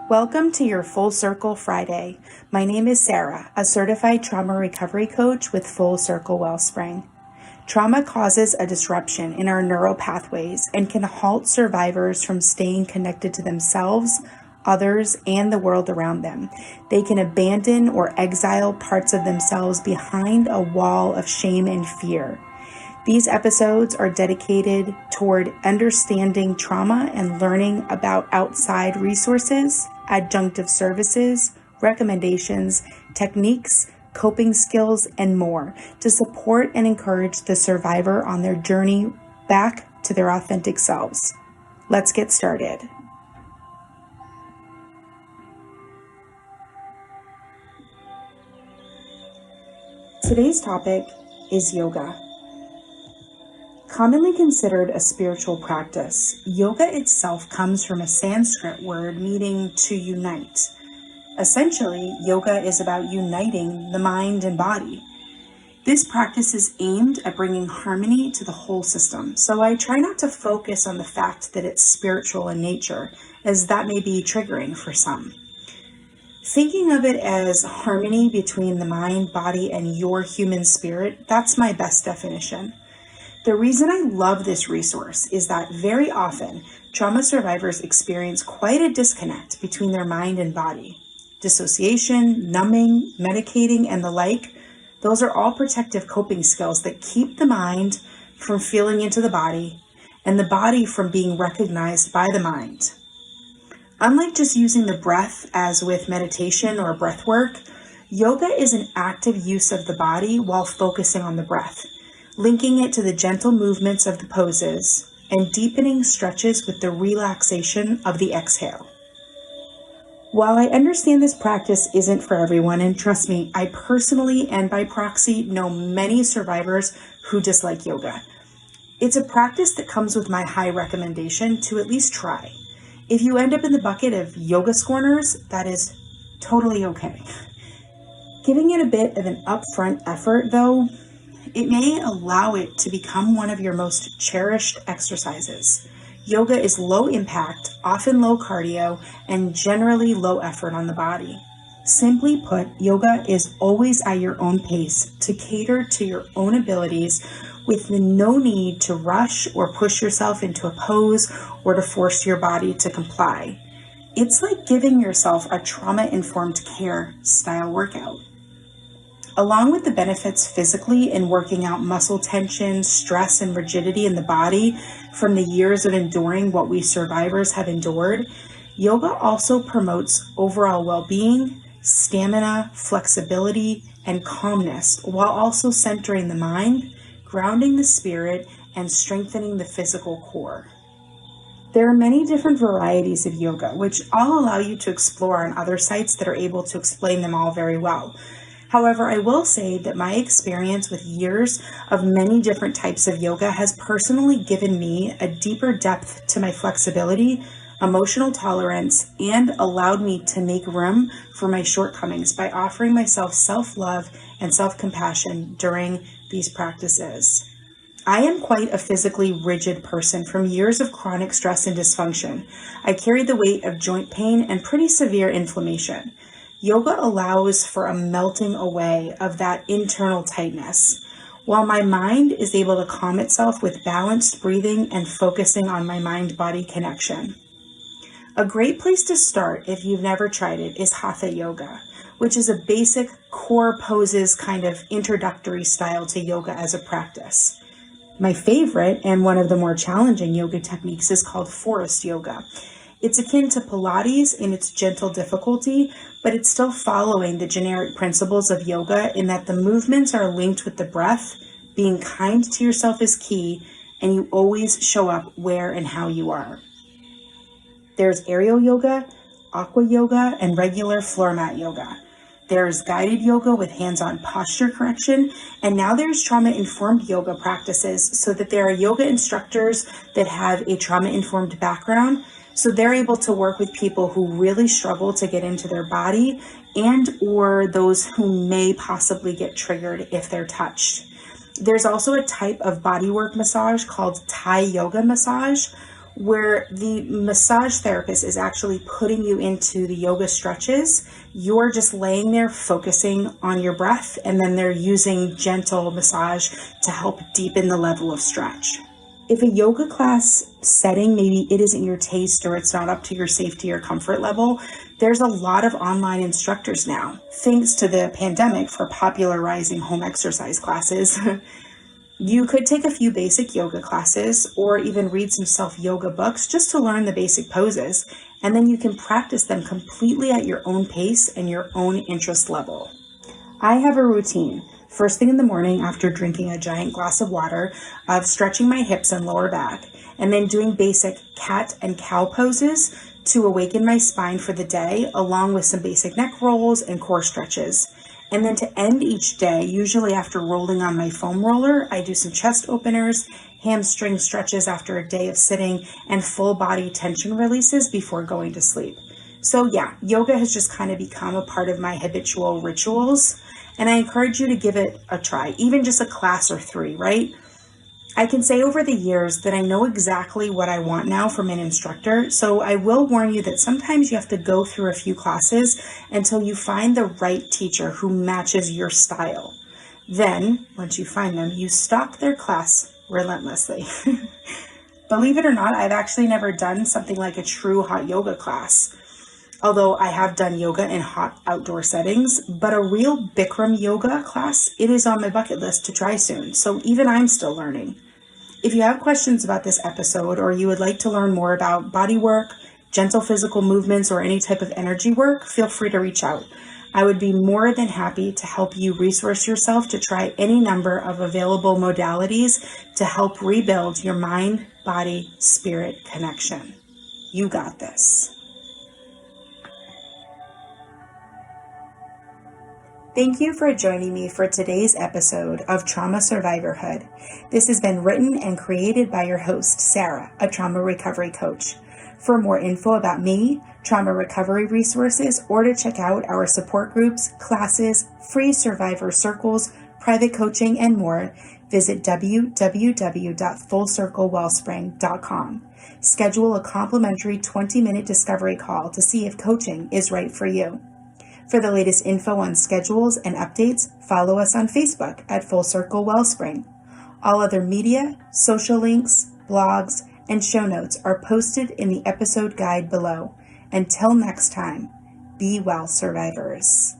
Welcome to your Full Circle Friday. My name is Sara, a certified trauma recovery coach with Full Circle Wellspring. Trauma causes a disruption in our neural pathways and can halt survivors from staying connected to themselves, others, and the world around them. They can abandon or exile parts of themselves behind a wall of shame and fear. These episodes are dedicated toward understanding trauma and learning about outside resources, adjunctive services, recommendations, techniques, coping skills, and more to support and encourage the survivor on their journey back to their authentic selves. Let's get started. Today's topic is yoga. Commonly considered a spiritual practice, yoga itself comes from a Sanskrit word meaning to unite. Essentially, yoga is about uniting the mind and body. This practice is aimed at bringing harmony to the whole system, so I try not to focus on the fact that it's spiritual in nature, as that may be triggering for some. Thinking of it as harmony between the mind, body, and your human spirit, that's my best definition. The reason I love this resource is that very often trauma survivors experience quite a disconnect between their mind and body. Dissociation, numbing, medicating, and the like, those are all protective coping skills that keep the mind from feeling into the body and the body from being recognized by the mind. Unlike just using the breath as with meditation or breath work, yoga is an active use of the body while focusing on the breath, linking it to the gentle movements of the poses and deepening stretches with the relaxation of the exhale. While I understand this practice isn't for everyone, and trust me, I personally and by proxy know many survivors who dislike yoga, it's a practice that comes with my high recommendation to at least try. If you end up in the bucket of yoga scorners, that is totally okay. Giving it a bit of an upfront effort though, it may allow it to become one of your most cherished exercises. Yoga is low impact, often low cardio, and generally low effort on the body. Simply put, yoga is always at your own pace to cater to your own abilities with no need to rush or push yourself into a pose or to force your body to comply. It's like giving yourself a trauma-informed care style workout. Along with the benefits physically in working out muscle tension, stress, and rigidity in the body from the years of enduring what we survivors have endured, yoga also promotes overall well-being, stamina, flexibility, and calmness, while also centering the mind, grounding the spirit, and strengthening the physical core. There are many different varieties of yoga, which I'll allow you to explore on other sites that are able to explain them all very well. However, I will say that my experience with years of many different types of yoga has personally given me a deeper depth to my flexibility, emotional tolerance, and allowed me to make room for my shortcomings by offering myself self-love and self-compassion during these practices. I am quite a physically rigid person from years of chronic stress and dysfunction. I carry the weight of joint pain and pretty severe inflammation. Yoga allows for a melting away of that internal tightness, while my mind is able to calm itself with balanced breathing and focusing on my mind-body connection. A great place to start if you've never tried it is Hatha Yoga, which is a basic core poses kind of introductory style to yoga as a practice. My favorite and one of the more challenging yoga techniques is called Forest Yoga. It's akin to Pilates in its gentle difficulty, but it's still following the generic principles of yoga in that the movements are linked with the breath, being kind to yourself is key, and you always show up where and how you are. There's aerial yoga, aqua yoga, and regular floor mat yoga. There's guided yoga with hands-on posture correction, and now there's trauma-informed yoga practices so that there are yoga instructors that have a trauma-informed background, so they're able to work with people who really struggle to get into their body and or those who may possibly get triggered if they're touched. There's also a type of bodywork massage called Thai yoga massage, where the massage therapist is actually putting you into the yoga stretches. You're just laying there focusing on your breath, and then they're using gentle massage to help deepen the level of stretch. If a yoga class setting, maybe it isn't your taste or it's not up to your safety or comfort level, there's a lot of online instructors now, thanks to the pandemic, for popularizing home exercise classes. You could take a few basic yoga classes or even read some self-yoga books just to learn the basic poses, and then you can practice them completely at your own pace and your own interest level. I have a routine. First thing in the morning, after drinking a giant glass of water, of stretching my hips and lower back, and then doing basic cat and cow poses to awaken my spine for the day, along with some basic neck rolls and core stretches. And then to end each day, usually after rolling on my foam roller, I do some chest openers, hamstring stretches after a day of sitting, and full body tension releases before going to sleep. So yeah, yoga has just kind of become a part of my habitual rituals, and I encourage you to give it a try, even just a class or 3, right? I can say over the years that I know exactly what I want now from an instructor, so I will warn you that sometimes you have to go through a few classes until you find the right teacher who matches your style. Then, once you find them, you stalk their class relentlessly. Believe it or not, I've actually never done something like a true hot yoga class. Although I have done yoga in hot outdoor settings, but a real Bikram yoga class, it is on my bucket list to try soon, so even I'm still learning. If you have questions about this episode, or you would like to learn more about body work, gentle physical movements, or any type of energy work, feel free to reach out. I would be more than happy to help you resource yourself to try any number of available modalities to help rebuild your mind, body, spirit connection. You got this. Thank you for joining me for today's episode of Trauma Survivorhood. This has been written and created by your host, Sara, a trauma recovery coach. For more info about me, trauma recovery resources, or to check out our support groups, classes, free survivor circles, private coaching, and more, visit www.fullcirclewellspring.com. Schedule a complimentary 20-minute discovery call to see if coaching is right for you. For the latest info on schedules and updates, follow us on Facebook at Full Circle Wellspring. All other media, social links, blogs, and show notes are posted in the episode guide below. Until next time, be well, survivors.